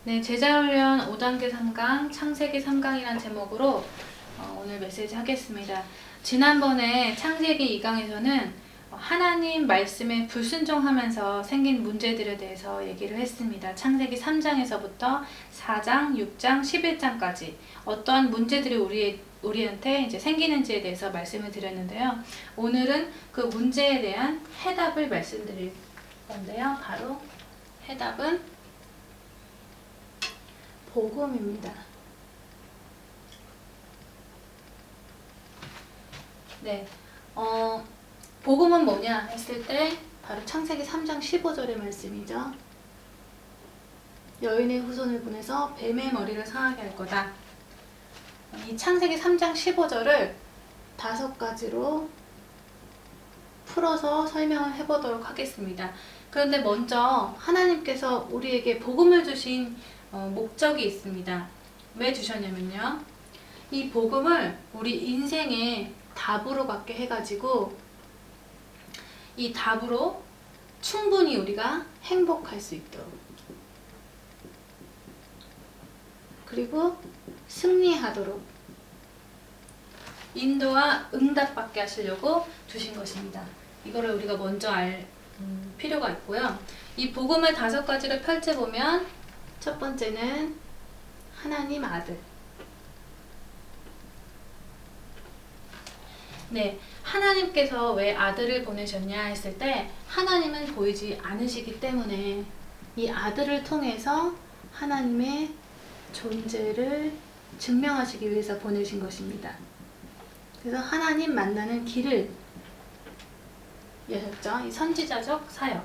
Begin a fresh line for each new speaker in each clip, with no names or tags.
네, 제자훈련 5단계 3강, 창세기 3강이란 제목으로 오늘 메시지 하겠습니다. 지난번에 창세기 2강에서는 하나님 말씀에 불순종하면서 생긴 문제들에 대해서 얘기를 했습니다. 창세기 3장에서부터 4장, 6장, 11장까지 어떠한 문제들이 우리한테 이제 생기는지에 대해서 말씀을 드렸는데요. 오늘은 그 문제에 대한 해답을 말씀드릴 건데요. 바로 해답은 복음입니다. 네, 복음은 뭐냐 했을 때 바로 창세기 3장 15절의 말씀이죠. 여인의 후손을 보내서 뱀의 머리를 상하게 할 거다. 이 창세기 3장 15절을 5가지로 풀어서 설명을 해보도록 하겠습니다. 그런데 먼저 하나님께서 우리에게 복음을 주신 목적이 있습니다. 왜 주셨냐면요, 이 복음을 우리 인생의 답으로 갖게 해가지고 이 답으로 충분히 우리가 행복할 수 있도록, 그리고 승리하도록 인도와 응답받게 하시려고 주신 것입니다. 이거를 우리가 먼저 알 필요가 있고요. 이 복음을 5가지로 펼쳐보면 첫 번째는 하나님 아들. 네, 하나님께서 왜 아들을 보내셨냐 했을 때 하나님은 보이지 않으시기 때문에 이 아들을 통해서 하나님의 존재를 증명하시기 위해서 보내신 것입니다. 그래서 하나님 만나는 길을 여셨죠. 이 선지자적 사역.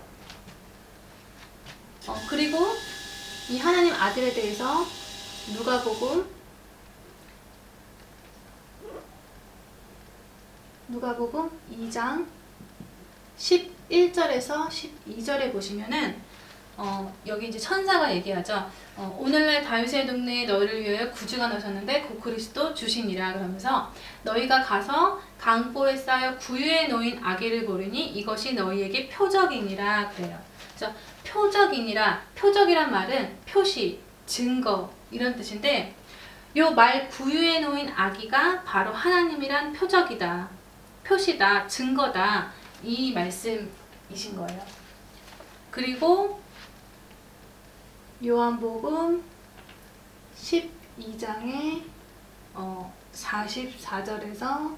그리고 이 하나님 아들에 대해서 누가복음 2장 11절에서 12절에 보시면은 여기 이제 천사가 얘기하죠. 오늘날 다윗의 동네에 너희를 위하여 구주가 나셨는데 곧 그리스도 주시니라. 그러면서 너희가 가서 강보에 쌓여 구유에 놓인 아기를 보르니 이것이 너희에게 표적이니라 그래요. 그래서 표적이니라, 표적이란 말은 표시, 증거 이런 뜻인데, 요 말 구유에 놓인 아기가 바로 하나님이란 표적이다, 표시다, 증거다, 이 말씀이신 거예요. 그리고 요한복음 12장의 44절에서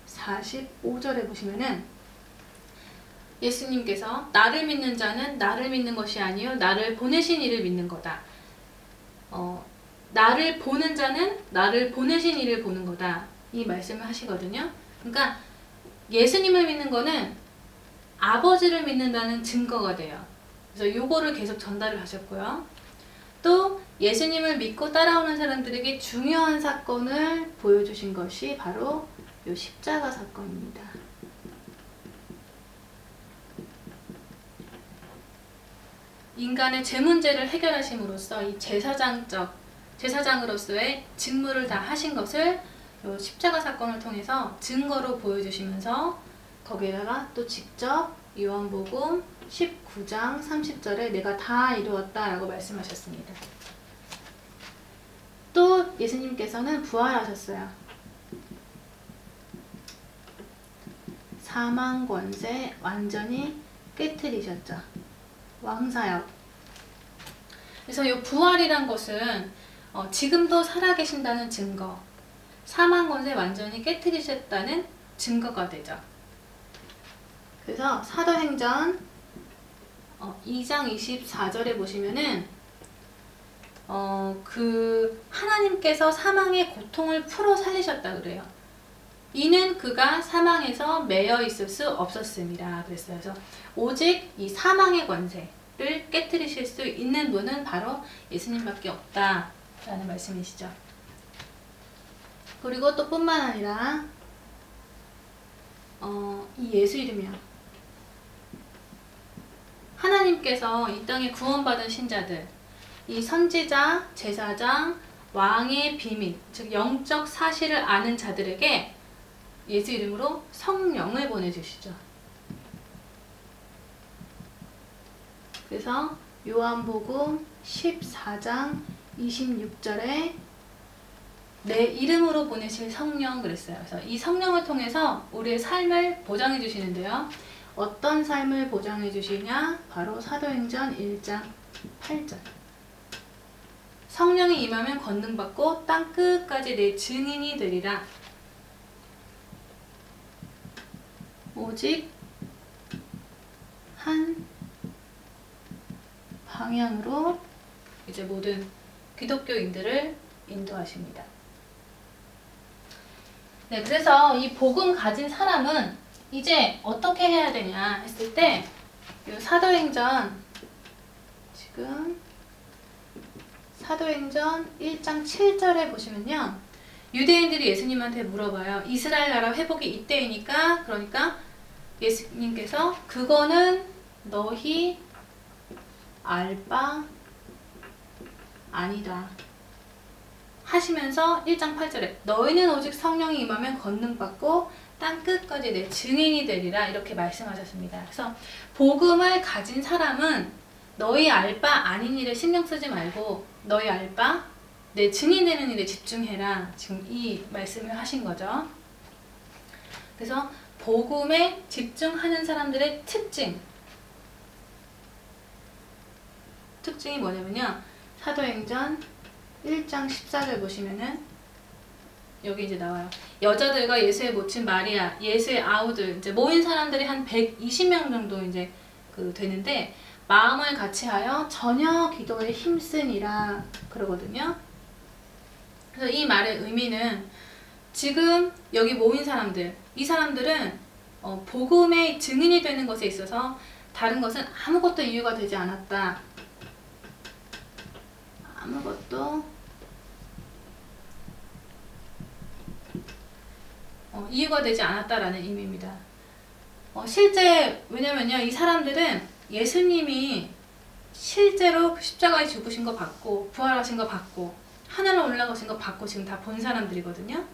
45절에 보시면은 예수님께서 나를 믿는 자는 나를 믿는 것이 아니요 나를 보내신 이를 믿는 거다. 나를 보는 자는 나를 보내신 이를 보는 거다. 이 말씀을 하시거든요. 그러니까 예수님을 믿는 거는 아버지를 믿는다는 증거가 돼요. 그래서 요거를 계속 전달을 하셨고요. 또 예수님을 믿고 따라오는 사람들에게 중요한 사건을 보여주신 것이 바로 요 십자가 사건입니다. 인간의 죄 문제를 해결하심으로써 이 제사장으로서의 직무를 다 하신 것을 요 십자가 사건을 통해서 증거로 보여주시면서 거기에다가 또 직접 요한복음 19장 30절에 내가 다 이루었다 라고 말씀하셨습니다. 또 예수님께서는 부활하셨어요. 사망 권세 완전히 깨트리셨죠. 왕사역. 그래서 이 부활이란 것은 지금도 살아계신다는 증거, 사망 권세 완전히 깨트리셨다는 증거가 되죠. 그래서 사도행전 2장 24절에 보시면은 그 하나님께서 사망의 고통을 풀어 살리셨다 그래요. 이는 그가 사망에서 매여 있을 수 없었습니다. 그랬어요. 그래서 오직 이 사망의 권세를 깨트리실 수 있는 분은 바로 예수님밖에 없다라는 말씀이시죠. 그리고 또 뿐만 아니라 이 예수 이름이요. 하나님께서 이 땅에 구원받은 신자들, 이 선지자, 제사장, 왕의 비밀, 즉 영적 사실을 아는 자들에게 예수 이름으로 성령을 보내주시죠. 그래서 요한복음 14장 26절에 내 이름으로 보내실 성령 그랬어요. 그래서 이 성령을 통해서 우리의 삶을 보장해 주시는데요. 어떤 삶을 보장해 주시냐? 바로 사도행전 1장 8절. 성령이 임하면 권능받고 땅 끝까지 내 증인이 되리라. 오직 한 방향으로 이제 모든 기독교인들을 인도하십니다. 네, 그래서 이 복음 가진 사람은 이제 어떻게 해야 되냐 했을 때, 이 사도행전, 지금 사도행전 1장 7절에 보시면요. 유대인들이 예수님한테 물어봐요. 이스라엘 나라 회복이 이때이니까, 그러니까 예수님께서 그거는 너희 알 바 아니다 하시면서 1장 8절에 너희는 오직 성령이 임하면 권능받고 땅 끝까지 내 증인이 되리라 이렇게 말씀하셨습니다. 그래서 복음을 가진 사람은 너희 알 바 아닌 일에 신경 쓰지 말고 너희 알 바 내 증인 되는 일에 집중해라. 지금 이 말씀을 하신 거죠. 그래서 복음에 집중하는 사람들의 특징이 뭐냐면요. 사도행전 1장 14절 보시면은 여기 이제 나와요. 여자들과 예수의 모친 마리아, 예수의 아우들, 이제 모인 사람들이 한 120명 정도 이제 되는데 마음을 같이하여 전혀 기도에 힘쓰니라 그러거든요. 그래서 이 말의 의미는 지금 여기 모인 사람들, 이 사람들은 복음의 증인이 되는 것에 있어서 다른 것은 아무것도 이유가 되지 않았다. 아무것도 이유가 되지 않았다라는 의미입니다. 실제 왜냐면요, 이 사람들은 예수님이 실제로 십자가에 죽으신 거 받고 부활하신 거 받고 하늘로 올라가신 거 받고 지금 다 본 사람들이거든요.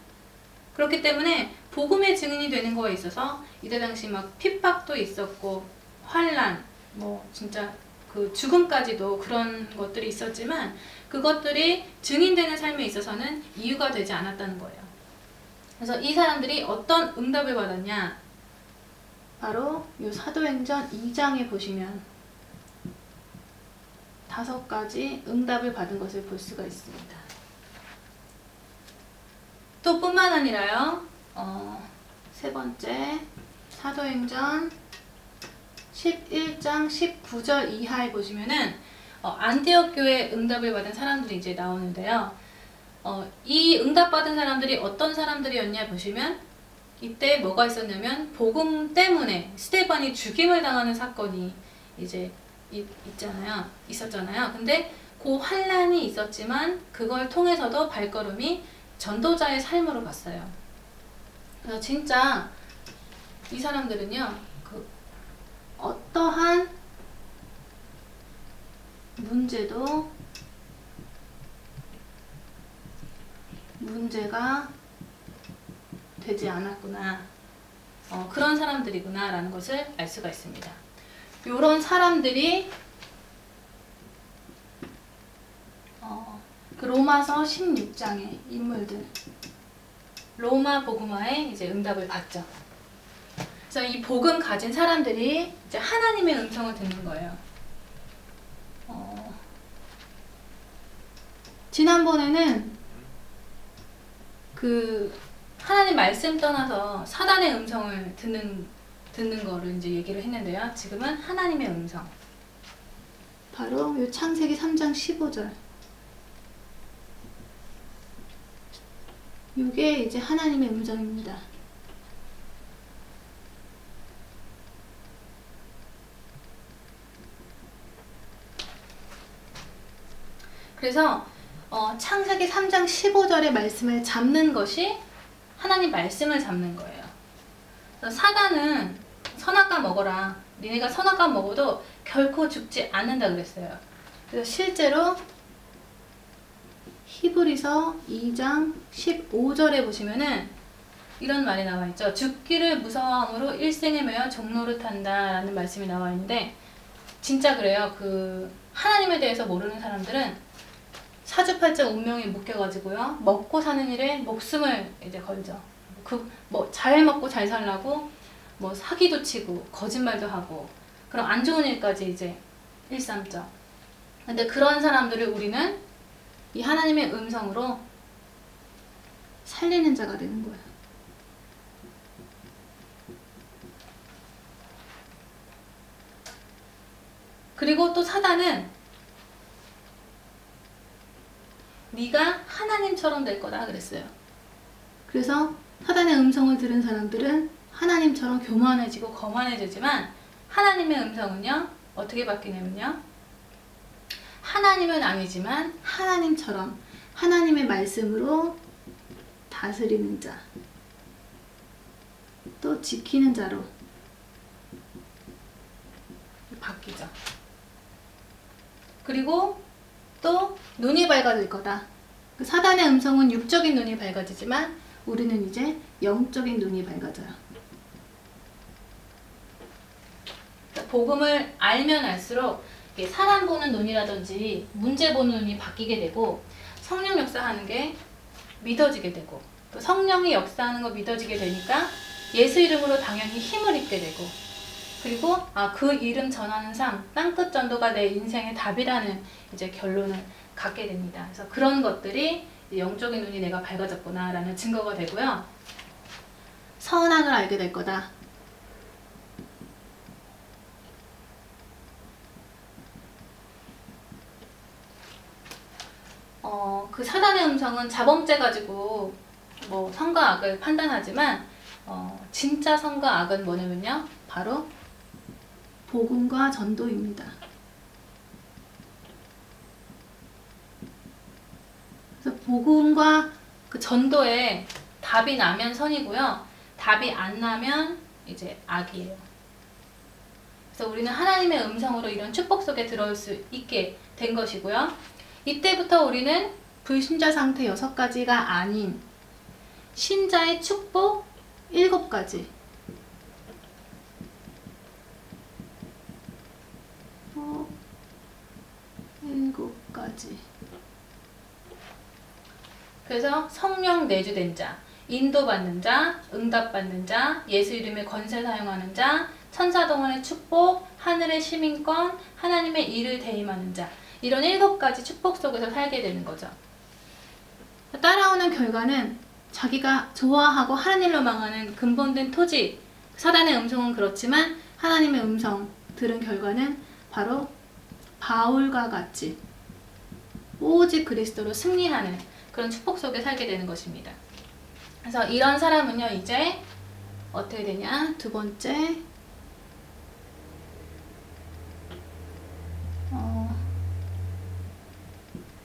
그렇기 때문에 복음의 증인이 되는 거에 있어서 이때 당시 막 핍박도 있었고 환난, 뭐 진짜 그 죽음까지도 그런 것들이 있었지만 그것들이 증인되는 삶에 있어서는 이유가 되지 않았다는 거예요. 그래서 이 사람들이 어떤 응답을 받았냐? 바로 이 사도행전 2장에 보시면 5가지 응답을 받은 것을 볼 수가 있습니다. 또 뿐만 아니라요. 세 번째 사도행전 11장 19절 이하에 보시면은 안디옥 교회 응답을 받은 사람들이 이제 나오는데요. 이 응답받은 사람들이 어떤 사람들이었냐 보시면 이때 뭐가 있었냐면 복음 때문에 스데반이 죽임을 당하는 사건이 이제 있었잖아요. 근데 그 환란이 있었지만 그걸 통해서도 발걸음이 전도자의 삶으로 갔어요. 그래서 진짜 이 사람들은요, 어떠한 문제가 되지 않았구나. 그런 사람들이구나 라는 것을 알 수가 있습니다. 이런 사람들이 그 로마서 16장의 인물들, 로마 복음화에 이제 응답을 받죠. 그래서 이 복음 가진 사람들이 이제 하나님의 음성을 듣는 거예요. 지난번에는 하나님 말씀 떠나서 사단의 음성을 듣는 거를 이제 얘기를 했는데요. 지금은 하나님의 음성. 바로 요 창세기 3장 15절. 요게 이제 하나님의 음성입니다. 그래서 창세기 3장 15절의 말씀을 잡는 것이 하나님 말씀을 잡는 거예요. 그래서 사단은 선악과 먹어라. 니네가 선악과 먹어도 결코 죽지 않는다 그랬어요. 그래서 실제로 히브리서 2장 15절에 보시면은 이런 말이 나와 있죠. 죽기를 무서워함으로 일생에 매여 종노릇한다 라는 말씀이 나와 있는데 진짜 그래요. 하나님에 대해서 모르는 사람들은 사주팔자 운명에 묶여가지고요. 먹고 사는 일에 목숨을 이제 걸죠. 잘 먹고 잘 살라고 사기도 치고 거짓말도 하고 그럼 안 좋은 일까지 이제 일삼죠. 근데 그런 사람들을 우리는 이 하나님의 음성으로 살리는 자가 되는 거예요. 그리고 또 사단은 네가 하나님처럼 될 거다 그랬어요. 그래서 사단의 음성을 들은 사람들은 하나님처럼 교만해지고 거만해지지만 하나님의 음성은요 어떻게 바뀌냐면요, 하나님은 아니지만 하나님처럼 하나님의 말씀으로 다스리는 자, 또 지키는 자로 바뀌죠. 그리고 또 눈이 밝아질 거다. 사단의 음성은 육적인 눈이 밝아지지만 우리는 이제 영적인 눈이 밝아져요. 복음을 알면 알수록 사람 보는 눈이라든지 문제 보는 눈이 바뀌게 되고 성령 역사하는 게 믿어지게 되고 또 성령이 역사하는 거 믿어지게 되니까 예수 이름으로 당연히 힘을 입게 되고 그리고 그 이름 전하는 삶, 땅끝 전도가 내 인생의 답이라는 이제 결론을 갖게 됩니다. 그래서 그런 것들이 영적인 눈이 내가 밝아졌구나 라는 증거가 되고요. 선악을 알게 될 거다. 그 사단의 음성은 자범죄 가지고 선과 악을 판단하지만 진짜 선과 악은 뭐냐면요, 바로 복음과 전도입니다. 그래서 복음과 그 전도에 답이 나면 선이고요, 답이 안 나면 이제 악이에요. 그래서 우리는 하나님의 음성으로 이런 축복 속에 들어올 수 있게 된 것이고요. 이때부터 우리는 불신자 상태 6가지가 아닌 신자의 축복 7가지, 7가지. 그래서 성령 내주된 자, 인도받는 자, 응답받는 자, 예수 이름의 권세 사용하는 자, 천사동안의 축복, 하늘의 시민권, 하나님의 일을 대임하는 자, 이런 7가지 축복 속에서 살게 되는 거죠. 따라오는 결과는 자기가 좋아하고 하는 일로 망하는 근본된 토지, 사단의 음성은 그렇지만 하나님의 음성 들은 결과는 바로 바울과 같이 오직 그리스도로 승리하는 그런 축복 속에 살게 되는 것입니다. 그래서 이런 사람은요 이제 어떻게 되냐, 두 번째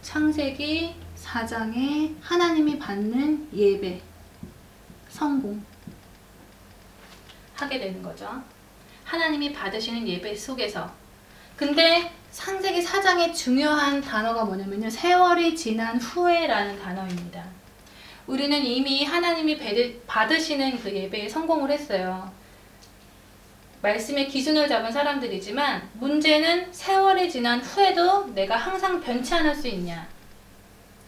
창세기 4장에 하나님이 받는 예배 성공 하게 되는 거죠. 하나님이 받으시는 예배 속에서. 근데 창세기 4장의 중요한 단어가 뭐냐면요, 세월이 지난 후에라는 단어입니다. 우리는 이미 하나님이 받으시는 그 예배에 성공을 했어요. 말씀의 기준을 잡은 사람들이지만 문제는 세월이 지난 후에도 내가 항상 변치 않을 수 있냐.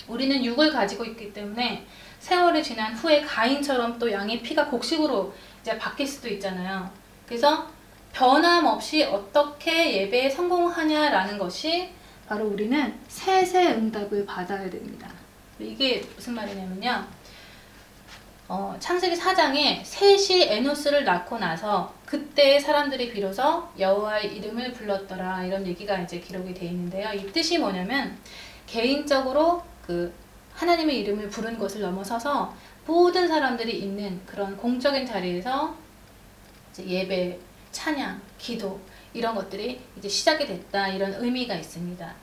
우리는 육을 가지고 있기 때문에 세월이 지난 후에 가인처럼 또 양의 피가 곡식으로 이제 바뀔 수도 있잖아요. 그래서 변함없이 어떻게 예배에 성공하냐라는 것이 바로 우리는 세세 응답을 받아야 됩니다. 이게 무슨 말이냐면요, 창세기 4장에 셋이 에노스를 낳고 나서 그때 사람들이 비로소 여호와의 이름을 불렀더라, 이런 얘기가 이제 기록이 되어 있는데요. 이 뜻이 뭐냐면 개인적으로 하나님의 이름을 부른 것을 넘어서서 모든 사람들이 있는 그런 공적인 자리에서 이제 예배, 찬양, 기도 이런 것들이 이제 시작이 됐다, 이런 의미가 있습니다.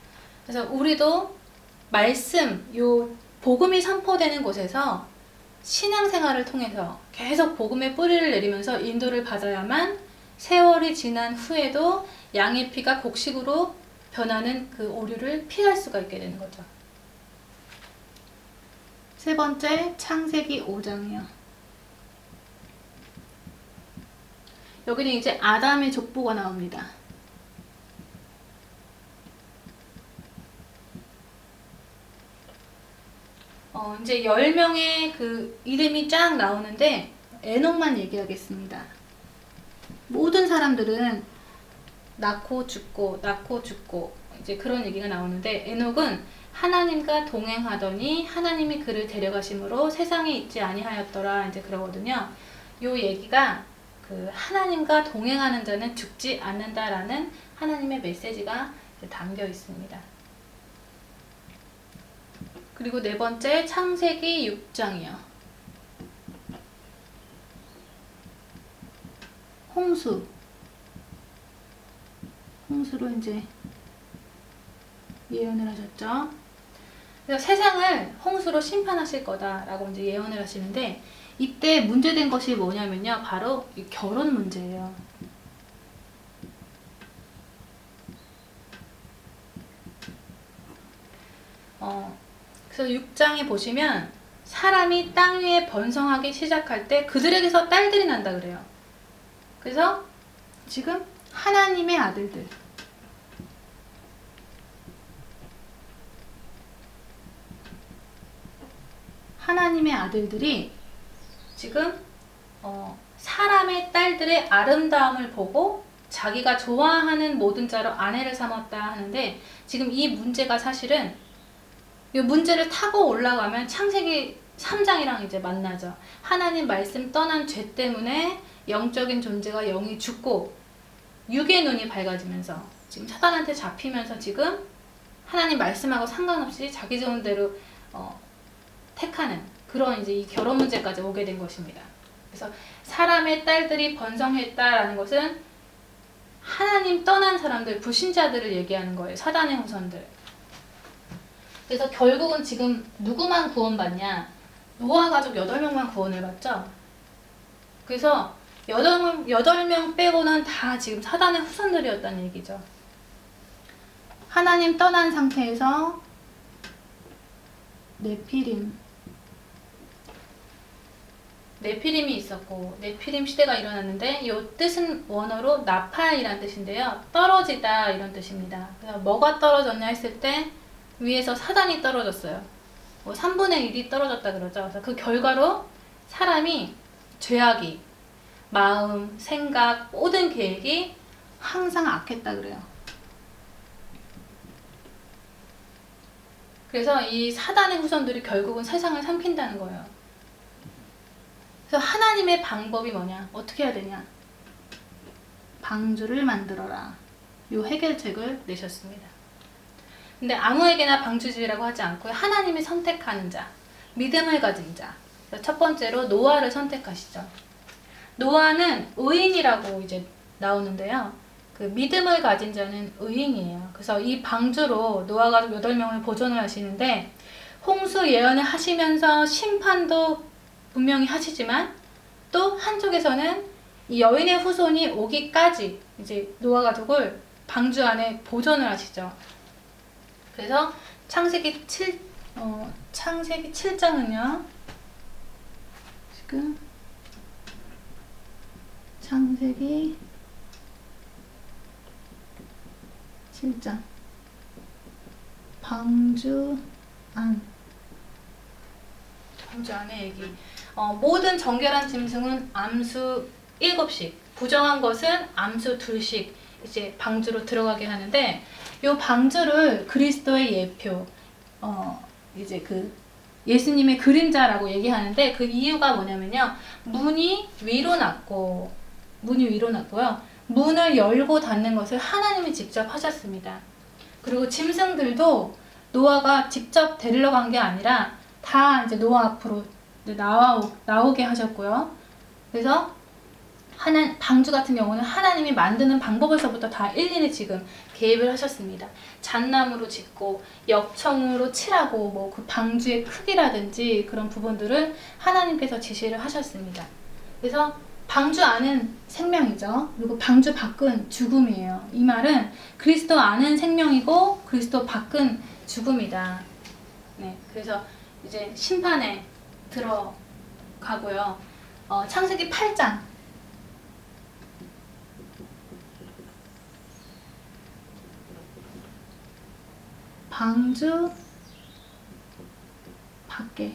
그래서 우리도 말씀, 요 복음이 선포되는 곳에서 신앙생활을 통해서 계속 복음의 뿌리를 내리면서 인도를 받아야만 세월이 지난 후에도 양의 피가 곡식으로 변하는 그 오류를 피할 수가 있게 되는 거죠. 세 번째, 창세기 5장이요. 여기는 이제 아담의 족보가 나옵니다. 이제 10명의 그 이름이 쫙 나오는데 에녹만 얘기하겠습니다. 모든 사람들은 낳고 죽고 이제 그런 얘기가 나오는데 에녹은 하나님과 동행하더니 하나님이 그를 데려가심으로 세상에 있지 아니하였더라 이제 그러거든요. 요 얘기가 그 하나님과 동행하는 자는 죽지 않는다라는 하나님의 메시지가 담겨 있습니다. 그리고 네 번째 창세기 6장이요. 홍수로 이제 예언을 하셨죠. 그래서 세상을 홍수로 심판하실 거다라고 이제 예언을 하시는데 이때 문제된 것이 뭐냐면요. 바로 이 결혼 문제예요. 그래서 6장에 보시면 사람이 땅 위에 번성하기 시작할 때 그들에게서 딸들이 난다 그래요. 그래서 지금 하나님의 아들들, 하나님의 아들들이 지금 사람의 딸들의 아름다움을 보고 자기가 좋아하는 모든 자로 아내를 삼았다 하는데 지금 이 문제가 사실은 이 문제를 타고 올라가면 창세기 3장이랑 이제 만나죠. 하나님 말씀 떠난 죄 때문에 영적인 존재가 영이 죽고 육의 눈이 밝아지면서 지금 사단한테 잡히면서 지금 하나님 말씀하고 상관없이 자기 좋은 대로 택하는 그런 이제 이 결혼 문제까지 오게 된 것입니다. 그래서 사람의 딸들이 번성했다라는 것은 하나님 떠난 사람들, 불신자들을 얘기하는 거예요. 사단의 후손들. 그래서 결국은 지금 누구만 구원받냐? 노아 가족 8명만 구원을 받죠. 그래서 8명 빼고는 다 지금 사단의 후손들이었다는 얘기죠. 하나님 떠난 상태에서 네피림이 있었고 네피림 시대가 일어났는데 이 뜻은 원어로 나팔이란 뜻인데요. 떨어지다 이런 뜻입니다. 그래서 뭐가 떨어졌냐 했을 때 위에서 사단이 떨어졌어요. 3분의 1이 떨어졌다 그러죠. 그래서 그 결과로 사람이 죄악이 마음, 생각, 모든 계획이 항상 악했다 그래요. 그래서 이 사단의 후손들이 결국은 세상을 삼킨다는 거예요. 그래서 하나님의 방법이 뭐냐? 어떻게 해야 되냐? 방주를 만들어라. 이 해결책을 내셨습니다. 근데 아무에게나 방주지라고 하지 않고요. 하나님이 선택하는 자, 믿음을 가진 자. 첫 번째로 노아를 선택하시죠. 노아는 의인이라고 이제 나오는데요. 그 믿음을 가진 자는 의인이에요. 그래서 이 방주로 노아 가족 8명을 보존을 하시는데 홍수 예언을 하시면서 심판도 분명히 하시지만 또 한쪽에서는 이 여인의 후손이 오기까지 이제 노아 가족을 방주 안에 보존을 하시죠. 그래서 창세기 7장은요. 지금 창세기 7장 방주 안의 얘기. 모든 정결한 짐승은 암수 7씩, 부정한 것은 암수 2씩 이제 방주로 들어가게 하는데 이 방주를 그리스도의 예표, 이제 그 예수님의 그림자라고 얘기하는데 그 이유가 뭐냐면요. 문이 위로 났고요. 문을 열고 닫는 것을 하나님이 직접 하셨습니다. 그리고 짐승들도 노아가 직접 데리러 간 게 아니라 다 이제 노아 앞으로 이제 나오게 하셨고요. 그래서 방주 같은 경우는 하나님이 만드는 방법에서부터 다 일일이 지금 개입을 하셨습니다. 잣나무로 짓고 역청으로 칠하고 뭐 그 방주의 크기라든지 그런 부분들을 하나님께서 지시를 하셨습니다. 그래서 방주 안은 생명이죠. 그리고 방주 밖은 죽음이에요. 이 말은 그리스도 안은 생명이고 그리스도 밖은 죽음이다. 네, 그래서 이제 심판에 들어가고요. 창세기 8장. 방주 밖 받게.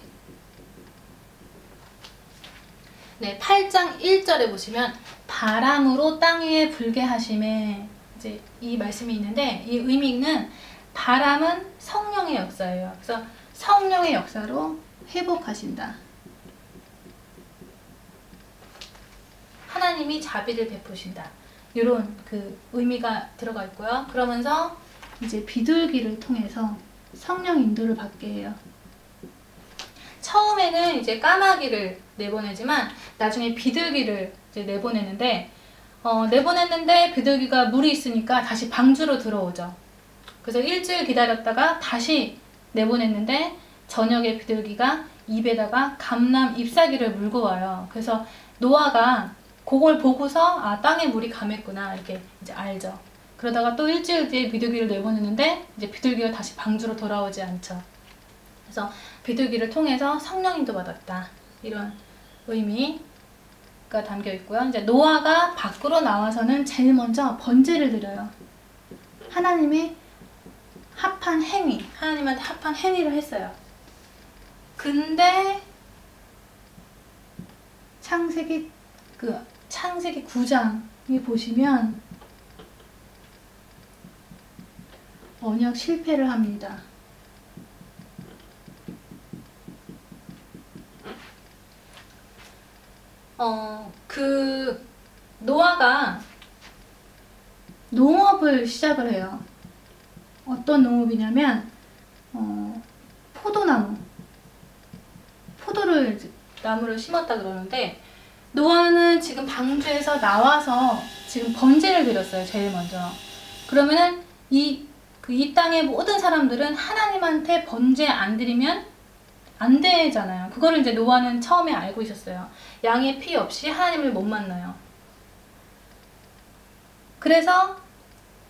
네, 8장 1절에 보시면 바람으로 땅 위에 불게 하심에 이제 이 말씀이 있는데 이 의미는 바람은 성령의 역사예요. 그래서 성령의 역사로 회복하신다. 하나님이 자비를 베푸신다. 이런 그 의미가 들어가 있고요. 그러면서 이제 비둘기를 통해서 성령 인도를 받게 해요. 처음에는 이제 까마귀를 내보내지만 나중에 비둘기를 이제 내보내는데 비둘기가 물이 있으니까 다시 방주로 들어오죠. 그래서 일주일 기다렸다가 다시 내보냈는데 저녁에 비둘기가 입에다가 감람 잎사귀를 물고 와요. 그래서 노아가 그걸 보고서 아, 땅에 물이 감했구나 이렇게 이제 알죠. 그러다가 또 일주일 뒤에 비둘기를 내보내는데 이제 비둘기가 다시 방주로 돌아오지 않죠. 그래서 비둘기를 통해서 성령인도 받았다. 이런 의미가 담겨 있고요. 이제 노아가 밖으로 나와서는 제일 먼저 번제를 드려요. 하나님의 합한 행위, 하나님한테 합한 행위를 했어요. 근데 창세기 9장에 보시면 언약 실패를 합니다. 노아가 농업을 시작을 해요. 어떤 농업이냐면 나무를 심었다 그러는데 노아는 지금 방주에서 나와서 지금 번제를 드렸어요. 제일 먼저. 그러면은 이 땅의 모든 사람들은 하나님한테 번제 안 드리면 안 되잖아요. 그거를 이제 노아는 처음에 알고 있었어요. 양의 피 없이 하나님을 못 만나요. 그래서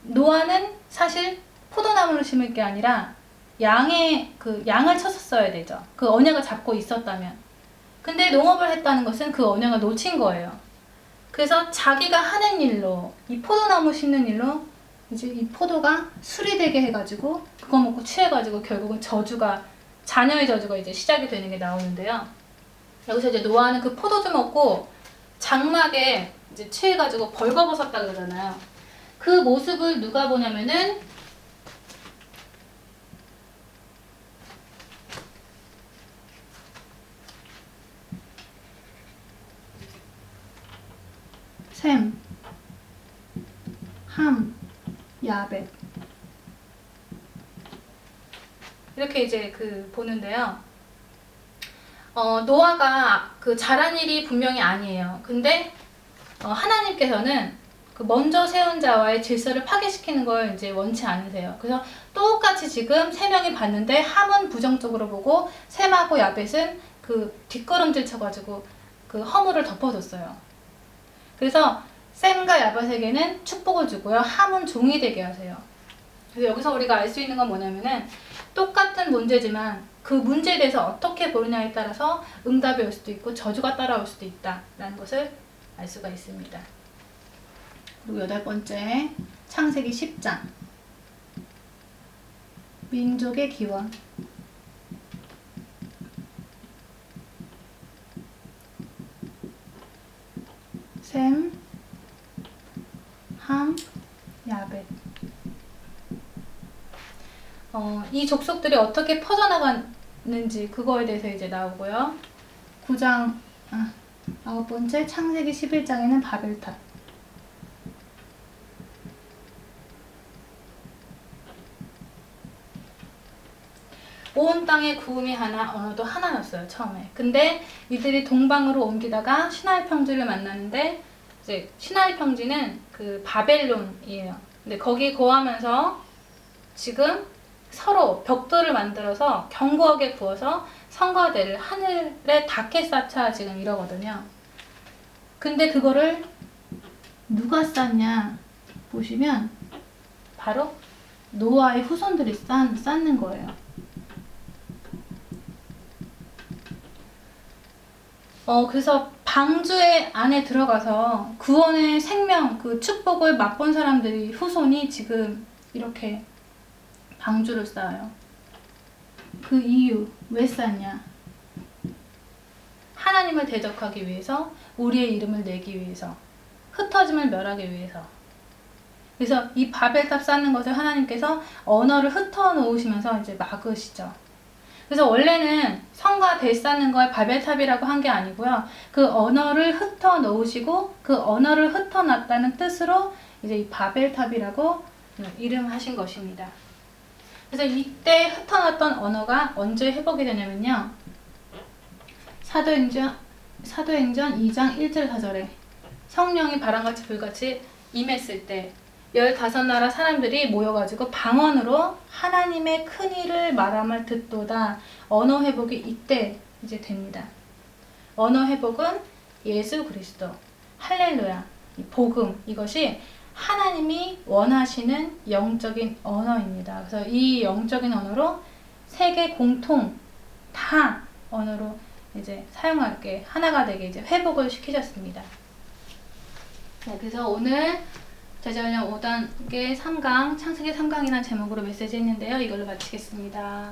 노아는 사실 포도나무를 심을 게 아니라 양을 쳤었어야 되죠. 그 언약을 잡고 있었다면. 근데 농업을 했다는 것은 그 언약을 놓친 거예요. 그래서 자기가 하는 일로, 이 포도나무 심는 일로 이제 이 포도가 술이 되게 해가지고 그거 먹고 취해가지고 결국은 자녀의 저주가 이제 시작이 되는 게 나오는데요. 여기서 이제 노아는 그 포도주 먹고 장막에 이제 취해가지고 벌거벗었다 그러잖아요. 그 모습을 누가 보냐면은 셈, 함, 야벳 이렇게 이제 보는데요. 노아가 잘한 일이 분명히 아니에요. 근데 하나님께서는 먼저 세운 자와의 질서를 파괴시키는 걸 이제 원치 않으세요. 그래서 똑같이 지금 세 명이 봤는데 함은 부정적으로 보고 셈하고 야벳은 뒷걸음질 쳐가지고 허물을 덮어줬어요. 그래서 셈과 야벳에게는 축복을 주고요. 함은 종이 되게 하세요. 그래서 여기서 우리가 알 수 있는 건 뭐냐면은 똑같은 문제지만 그 문제에 대해서 어떻게 보느냐에 따라서 응답이 올 수도 있고 저주가 따라올 수도 있다라는 것을 알 수가 있습니다. 그리고 8번째 창세기 10장 민족의 기원. 셈, 함, 야벳. 이 족속들이 어떻게 퍼져나갔는지 그거에 대해서 이제 나오고요. 9번째 창세기 11장에는 바벨탑. 온 땅에 구음이 하나, 언어도 하나였어요, 처음에. 근데 이들이 동방으로 옮기다가 시나이 평지를 만났는데, 이제 시나이 평지는 바벨론이에요. 근데 거기 거하면서 지금 서로 벽돌을 만들어서 견고하게 구워서 성과대를 하늘에 닿게 쌓자 지금 이러거든요. 근데 그거를 누가 쌓냐 보시면 바로 노아의 후손들이 쌓는 거예요. 그래서 방주의 안에 들어가서 구원의 생명, 축복을 맛본 사람들이 후손이 지금 이렇게 방주를 쌓아요. 그 이유 왜 쌓냐? 하나님을 대적하기 위해서, 우리의 이름을 내기 위해서, 흩어짐을 멸하기 위해서. 그래서 이 바벨탑 쌓는 것을 하나님께서 언어를 흩어 놓으시면서 이제 막으시죠. 그래서 원래는 성과 대 쌓는 걸 바벨탑이라고 한 게 아니고요. 그 언어를 흩어 놓으시고 그 언어를 흩어 놨다는 뜻으로 이제 이 바벨탑이라고 이름하신 것입니다. 그래서 이때 흩어 놨던 언어가 언제 회복이 되냐면요. 사도행전 2장 1절 4절에 성령이 바람같이 불같이 임했을 때 15나라 사람들이 모여가지고 방언으로 하나님의 큰 일을 말함을 듣도다. 언어 회복이 이때 이제 됩니다. 언어 회복은 예수 그리스도, 할렐루야, 복음, 이것이 하나님이 원하시는 영적인 언어입니다. 그래서 이 영적인 언어로 세계 공통 다 언어로 이제 사용하게, 하나가 되게 이제 회복을 시키셨습니다. 네, 그래서 오늘 제자훈련 5단계 3강, 창세기 3강이라는 제목으로 메시지 했는데요. 이걸로 마치겠습니다.